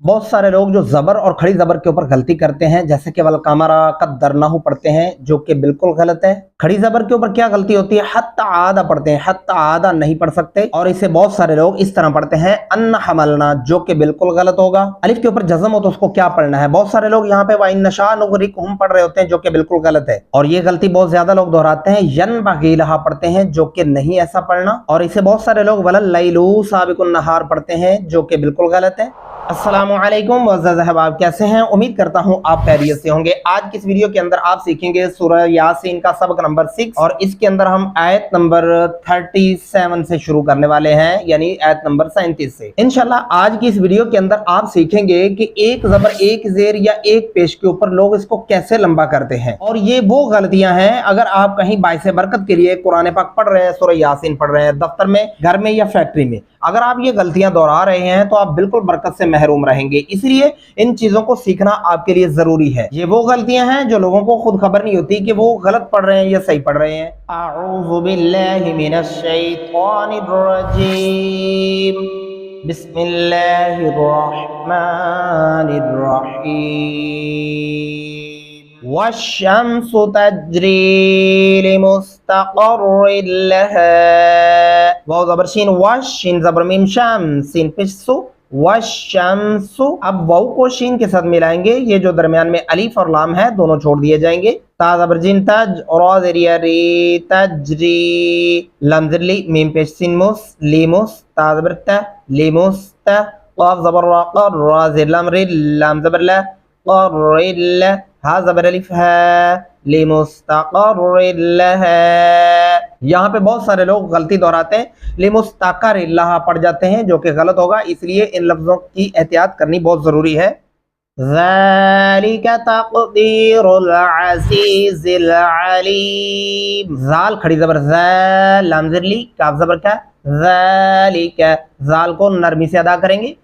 बहुत सारे लोग जो जबर और खड़ी जबर के ऊपर गलती करते हैं, जैसे कि वल कमरा कद्दरनाहु पढ़ते हैं, जो कि बिल्कुल गलत है। खड़ी जबर के ऊपर क्या गलती होती है? हत्ता आदा पढ़ते हैं, हत्ता आदा नहीं पढ़ सकते, और इसे बहुत सारे लोग इस तरह पढ़ते हैं अन्ना हमलना, जो कि बिल्कुल गलत होगा। अलिफ के ऊपर जज्म हो तो उसको क्या पढ़ना है? बहुत सारे लोग यहाँ पे वाइन नशा नुगरिकुहुम पढ़ रहे होते हैं, जो कि बिल्कुल गलत है, और ये गलती बहुत ज्यादा लोग दोहराते हैं। यन बगीलहा पढ़ते हैं, जो कि नहीं ऐसा पढ़ना, और इसे बहुत सारे लोग वलल लैलू साबिकुन नहार पढ़ते हैं, जो कि बिल्कुल गलत है। अस्सलामुअलैकुम मुअज़्ज़ज़ अहबाब, कैसे हैं? उम्मीद करता हूं आप खैरियत से होंगे। आज की इस वीडियो के अंदर आप सीखेंगे सूरह यासीन का सबक नंबर 6, और इसके अंदर हम आयत नंबर 37 से शुरू करने वाले हैं, यानी आयत नंबर 37 से। इंशाल्लाह आज की इस वीडियो के अंदर आप सीखेंगे कि एक जबर, एक जेर या एक पेश के ऊपर लोग इसको कैसे लंबा करते हैं, और ये वो गलतियां हैं अगर आप कहीं बाइसे बरकत के लिए कुरान पाक पढ़ रहे हैं, सूरह यासीन पढ़ रहे हैं, दफ्तर में, घर में या फैक्ट्री में, अगर आप ये गलतियां दोहरा रहे हैं तो आप बिल्कुल बरकत से महरूम रहेंगे। इसलिए इन चीजों को सीखना आपके लिए जरूरी है। ये वो गलतियां हैं जो लोगों को खुद खबर नहीं होती कि वो गलत पढ़ रहे हैं या सही पढ़ रहे हैं। अऊज़ु बिल्लाहि मिनश शैतानिर रजीम, बिस्मिल्लाहिर रहमानिर रहीम। वश्शम्सु तज्री लिमुस्तक़र्रिन लहा, वाव ज़बर शीन, वश शीन ज़बर मीम, शम सीन पिस्सु, वश्शम्सु। अब वाव को शीन के साथ मिलाएंगे, ये जो दरमियान में अलीफ और लाम है दोनों छोड़ दिए जाएंगे। ता ज़बर जिन तज, और ज़रिया री, तजरी, लम ज़र ली, मीम पेश सीन मुस, लीमुस, ता ज़बर त, लीमुस त, क़ाफ ज़बर रा, क़र रा ज़र लम रि, लम ज़बर ल, क़र्रिल, हा ज़बर अलिफ है, लिमुस्तक़र्रिन लहा। यहाँ पे बहुत सारे लोग गलती दोहराते हैं, लिमुस्तक़र्रिन लहा पढ़ जाते हैं, जो कि गलत होगा। इसलिए इन लफ्जों की एहतियात करनी बहुत जरूरी है। ज़ालिका तक़दीरुल अज़ीज़िल अलीम, ज़ाल खड़ी ज़बर ज़ा, लाम ज़र ली, काफ ज़बर का, ज़ालिका, ज़ाल को नरमी से अदा करेंगे।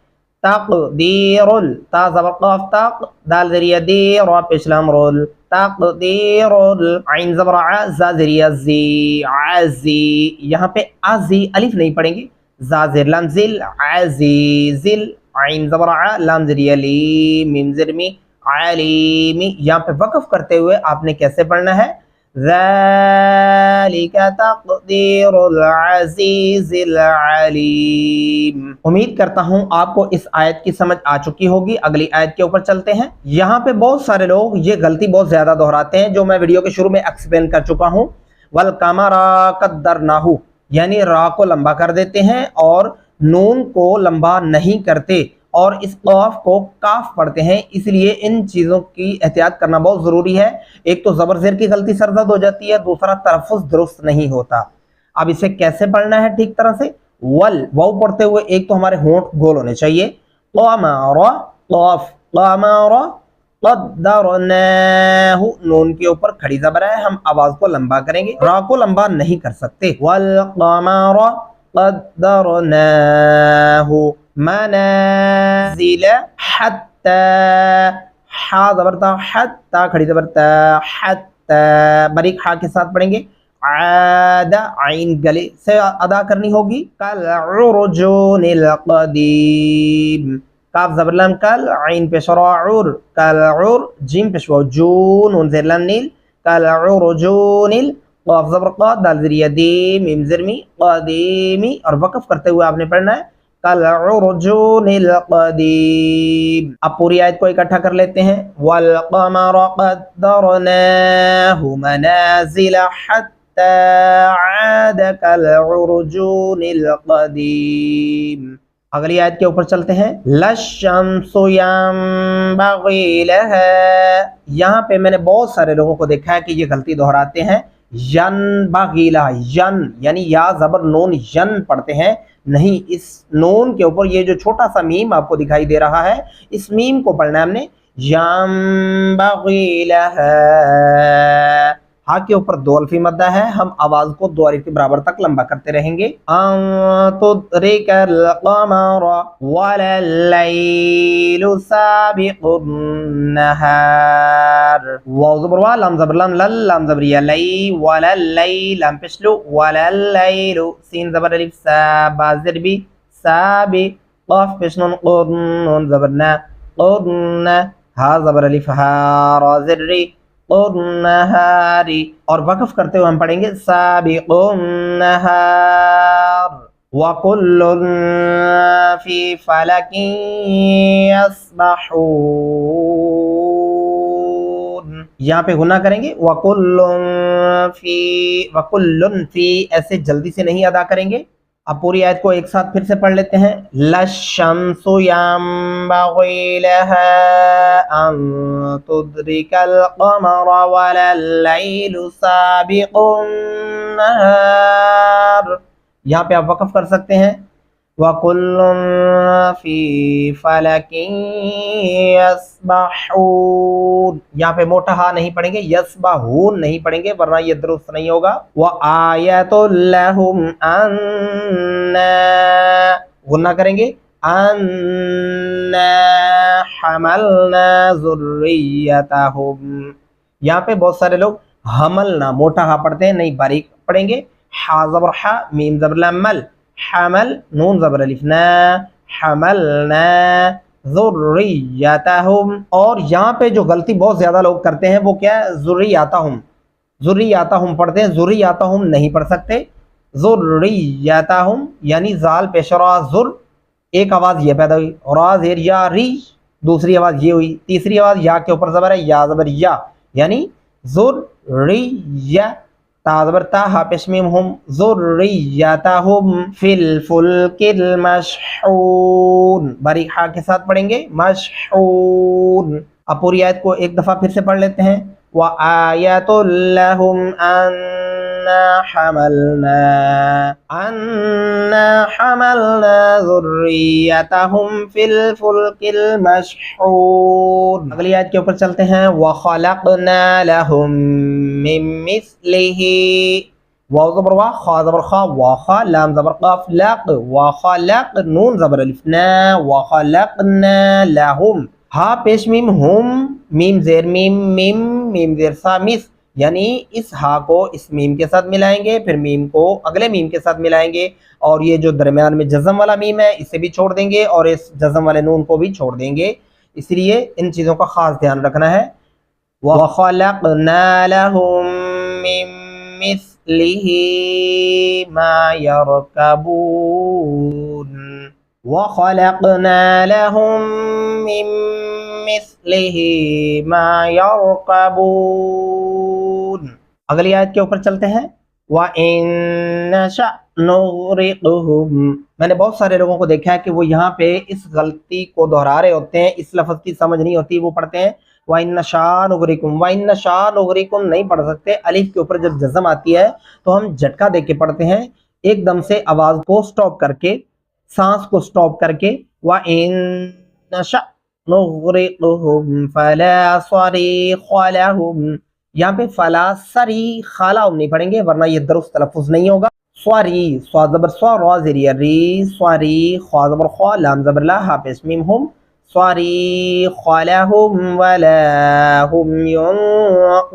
तक़दीरुल, ता ज़बर क़ाफ तक़, दाल ज़रिया दी, रा पेश लाम रुल, तक़दीरुल, आइन ज़बर आ, ज़ा ज़रिया ज़ी, आज़ी। यहाँ पे आज़ी अलिफ नहीं पढ़ेंगे, ज़ा ज़ेर लाम ज़िल, आज़ीज़िल, आइन ज़बर आ, लाम ज़रिया ली, मीम ज़र मी, अलीमी। यहाँ पे वक़्फ़ करते हुए आपने कैसे पढ़ना है? ज़ालिका तक़दीरुल अज़ीज़िल अलीम। उम्मीद करता हूं आपको इस आयत की समझ आ चुकी होगी। अगली आयत के ऊपर चलते हैं। यहाँ पे बहुत सारे लोग ये गलती बहुत ज्यादा दोहराते हैं, जो मैं वीडियो के शुरू में एक्सप्लेन कर चुका हूं। वल कमरा कद्दरनाहु, यानी रा को लंबा कर देते हैं और नून को लंबा नहीं करते, और इस क़ाफ को काफ पढ़ते हैं। इसलिए इन चीजों की एहतियात करना बहुत जरूरी है। एक तो ज़बर ज़ेर की गलती सरजद हो जाती है, दूसरा तलफ़्फ़ुज़ दुरुस्त नहीं होता। अब इसे कैसे पढ़ना है ठीक तरह से? वल, वाव पढ़ते हुए एक तो हमारे होंठ गोल होने चाहिए। क़मरा, क़ाफ, क़मरा, क़द्दरनाहु, नून के ऊपर खड़ी ज़बर है, हम आवाज को लंबा करेंगे, रा को लंबा नहीं कर सकते। वल क़मरा क़द्दरनाहु मनाज़िल, हत्ता, हा ज़बर ता, हत्ता खड़ी ज़बर ता, हत्ता, बारीक हा के साथ पढ़ेंगे। आदा, आइन गले से अदा करनी होगी। कल उर्जुनिल क़दीम, काफ ज़बर लाम कल, आइन पेश रा उर, कल उर, जीम पेश वाव जून, नून ज़ेर लाम नील, कल उर्जुनिल, क़ाफ ज़बर क़ा, दाल ज़रिया दी, मीम ज़र मी, क़दीमी। और वक़्फ़ करते हुए आपने पढ़ना है कल उर्जुनिल क़दीम। अब पूरी आयत को इकट्ठा कर लेते हैं। वल क़मरा क़द्दरनाहु मनाज़िल हत्ता आद कल उर्जुनिल क़दीम। अगली आयत के ऊपर चलते हैं। लश्शम्सु यंबग़ी लहा, यहाँ पे मैंने बहुत सारे लोगों को देखा है कि ये गलती दोहराते हैं। यंबग़ी लहा, यन यानी या ज़बर नून यन पढ़ते हैं, नहीं, इस नून के ऊपर ये जो छोटा सा मीम आपको दिखाई दे रहा है, इस मीम को पढ़ना है हमने। यंबग़ी लहा, हा के ऊपर दो अल्फ़ी मद्दा है, हम आवाज को दो अलिफ के बराबर तक लंबा करते रहेंगे। तुद्रिकल क़मरा वलल लैलु साबिक़ुन नहार, वाव ज़बर वा, लाम ज़बर लाम, लल लाम ज़बरिया लै, वलल लै, लाम पेश लु, वलल लैलु, सीन ज़बर अलिफ सा, बा ज़र बी, साबि, قاف پیش نون قن نون زبر نا قرن ہا زبر الف ہا را زر ری قرنہاری اور وقف کرتے ہوئے ہم پڑھیں گے سابق النہار وَكُلٌّ فِي فَلَكٍ يَسْبَحُونَ یہاں پہ گناہ کریں گے وَكُلٌّ فِي ایسے جلدی سے نہیں ادا کریں گے. اب پوری آیت کو ایک ساتھ پھر سے پڑھ لیتے ہیں. لَلشَّمْسُ يَنبَغِي لَهَا أَن تُدْرِكَ الْقَمَرَ وَلَا اللَّيْلُ سَابِقُ النَّهَارِ یہاں پہ آپ وقف کر سکتے ہیں. وَكُلٌّ فِي فَلَكٍ يَسْبَحُونَ یہاں پہ موٹا ہا نہیں پڑھیں گے, یسبحون نہیں پڑھیں گے ورنہ یہ درست نہیں ہوگا. وَآیَةٌ لَهُمْ أَنَّا غنہ کریں گے أَنَّا حَمَلْنَا ذُرِّيَّتَهُمْ یہاں پہ بہت سارے لوگ حملنا موٹا ہا پڑھتے ہیں, نہیں باریک پڑھیں گے. حا زبر حا میم زبر لام مل حمل نون زبر الف نا حملنا ذریتہم اور یہاں پہ جو غلطی بہت زیادہ لوگ کرتے ہیں وہ کیا ہے ذریاتہم ذریاتہم پڑھتے ہیں, ذریاتہم نہیں پڑھ سکتے. ذریاتہم یعنی زال پیش را ذر ایک آواز یہ پیدا ہوئی را زیر یا ری دوسری آواز یہ ہوئی تیسری آواز یا کے اوپر زبر ہے یا زبر یا یعنی ذریہ تا زبر تا ہا پیش میم ہم ذریاتہم فی الفلک المشحون باریک ہا کے ساتھ پڑھیں گے مشحون. اب پوری آیت کو ایک دفعہ پھر سے پڑھ لیتے ہیں. وَآیَةٌ لَهُمْ أَنَّا حَمَلْنَا ذُرِّيَّتَهُمْ فِي الْفُلْكِ الْمَشْحُونِ اگلی آیت کے اوپر چلتے ہیں. وَخَلَقْنَا لَهُم مِّن مِّثْلِهِ واو زبر وا خا زبر خا وا خا لام زبر قاف لق وخلق نون زبر الف نا وخلقنا لهم ہا پیش میم ہم میم زیر میم میم میم زیر سا مس یعنی اس ہا کو اس میم کے ساتھ ملائیں گے پھر میم کو اگلے میم کے ساتھ ملائیں گے اور یہ جو درمیان میں جزم والا میم ہے اسے بھی چھوڑ دیں گے اور اس جزم والے نون کو بھی چھوڑ دیں گے, اس لیے ان چیزوں کا خاص دھیان رکھنا ہے. وَخَلَقْنَا لَهُم مِّن مِّثْلِهِ مَا يَرْكَبُونَ وَخَلَقْنَا لَهُم مِّن مِّثْلِهِ مَا يَرْكَبُونَ اگلی آیت کے اوپر چلتے ہیں. وَإِن نَّشَأْ نُغْرِقْهُمْ میں نے بہت سارے لوگوں کو دیکھا ہے کہ وہ یہاں پہ اس غلطی کو دہرا رہے ہوتے ہیں, اس لفظ کی سمجھ نہیں ہوتی, وہ پڑھتے ہیں وَإِن نَّشَأْ نُغْرِقْهُمْ وَإِن نَّشَأْ نُغْرِقْهُمْ نہیں پڑھ سکتے. الف کے اوپر جب جزم آتی ہے تو ہم جھٹکا دے کے پڑھتے ہیں, ایک دم سے آواز کو سٹاپ کر کے سانس کو سٹاپ کر کے. وَإِن نَّشَأْ نُغْرِقْهُمْ فَلَا صَرِيخَ لَهُمْ یہاں پہ فلا صریخ لہم نہیں پڑھیں گے ورنہ یہ درست تلفظ نہیں ہوگا. سواری سوا زبر سوا را زیر ری سواری خوا زبر خوا لام زبر لا ہا پیش میم ہم صریخ لہم ولا هم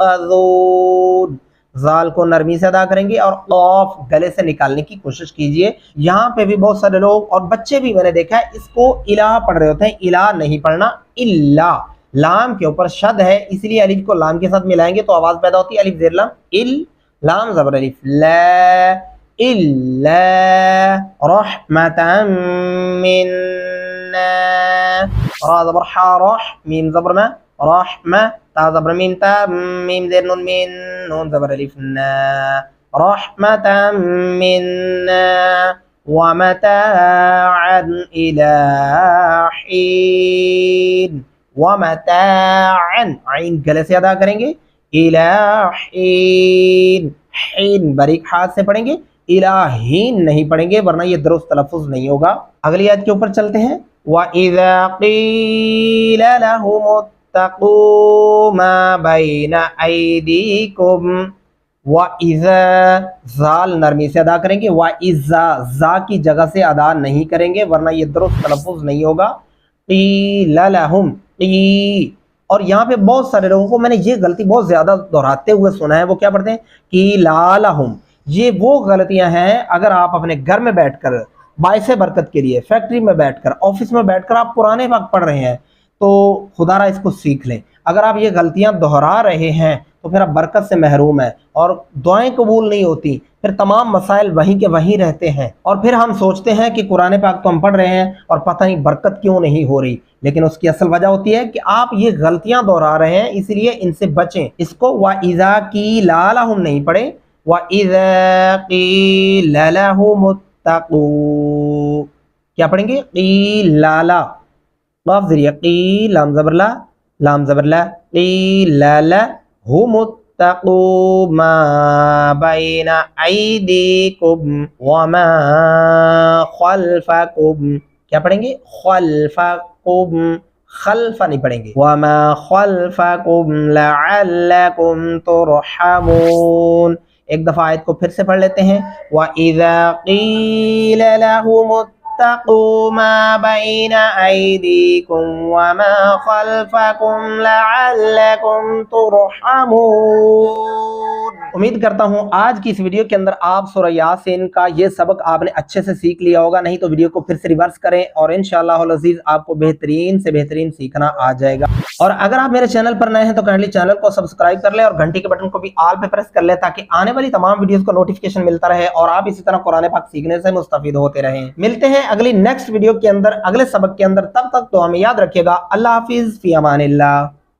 ينقذون زال کو نرمی سے ادا کریں گے اور قاف گلے سے نکالنے کی کوشش کیجئے. یہاں پہ بھی بہت سارے لوگ اور بچے بھی میں نے دیکھا ہے اس کو الہ پڑھ رہے ہوتے ہیں, الہ نہیں پڑھنا الا لام کے اوپر شد ہے اس لیے الف کو لام کے ساتھ ملائیں گے تو آواز پیدا ہوتی ہے الف زیر لام ال لام زبر الف لا الا رحمتا منا را زبر حا رح میم زبر ما رحمة تا زبر میم تا میم زیر نون من نون زبر الف نا رحمة منا ومتاعا إلى حين ومتاعا عین گلے سے ادا کریں گے الى حین حین باریک ہاتھ سے پڑھیں گے الہین نہیں پڑھیں گے ورنہ یہ درست تلفظ نہیں ہوگا. اگلی آیت کے اوپر چلتے ہیں. وَإِذَا قِيلَ لَهُمُ اتَّقُوا مَا بَيْنَ أَيْدِيكُمْ وَإِذَا زال نرمی سے ادا کریں گے وَإِذَا زا کی جگہ سے ادا نہیں کریں گے ورنہ یہ درست تلفظ نہیں ہوگا. قِيلَ لَهُمْ اور یہاں پہ بہت سارے لوگوں کو میں نے یہ غلطی بہت زیادہ دہراتے ہوئے سنا ہے, وہ کیا پڑھتے ہیں قِيلَ لَهُمْ. یہ وہ غلطیاں ہیں اگر آپ اپنے گھر میں بیٹھ کر باعث बरकत के लिए फैक्ट्री में बैठकर, ऑफिस में बैठकर आप कुरान पाक पढ़ रहे हैं तो खुदारा इसको सीख लें। अगर आप ये गलतियां दोहरा रहे हैं तो फिर आप बरकत से महरूम हैं और दुआएं कबूल नहीं होती, फिर तमाम मसाइल वहीं के वहीं रहते हैं और फिर हम सोचते हैं कि कुरान पाक तो हम पढ़ रहे हैं और पता नहीं बरकत क्यों नहीं हो रही। लेकिन उसकी असल वजह होती है कि आप ये गलतियां दोहरा रहे हैं, इसलिए इनसे बचें। इसको वाइज़ा कीला लहुम नहीं पढ़े, वाइज़ा कीला लहुमुत्तकू, क्या पढ़ेंगे? कीला, काफ ज़रिया, की लाम ज़बरला, लाम ज़बरला, कीला हुमुत्तकू मा बैना ऐदीकुम व मा खल्फकुम, क्या पढ़ेंगे? खल्फकुम, खल्फा नहीं पढ़ेंगे। व मा खल्फकुम लअल्लकुम तुरहमून। एक दफा आयत को फिर से पढ़ लेते हैं। व इज़ा क़ील लहुमुत्तक़ू मा बैना ऐदीकुम व मा खल्फकुम लअल्लकुम तुरहमून। उम्मीद करता हूँ आज की इस वीडियो के अंदर आप सूरह यासीन का ये सबक आपने अच्छे से सीख लिया होगा। नहीं तो वीडियो को फिर से रिवर्स करें और इंशाअल्लाह अज़ीज़ आपको बेहतरीन से बेहतरीन सीखना आ जाएगा। और अगर आप मेरे चैनल पर नए हैं तो काइंडली चैनल को सब्सक्राइब कर ले और घंटी के बटन को भी ऑल पे प्रेस कर ले ताकि आने वाली तमाम वीडियोस को नोटिफिकेशन मिलता रहे और आप इसी तरह कुरान पाक सीखने से मुस्तफीद होते रहें। मिलते हैं अगली नेक्स्ट वीडियो के अंदर, अगले सबक के अंदर। तब तक दुआ में याद रखिएगा। अल्लाह हाफिज, फी अमानिल्लाह।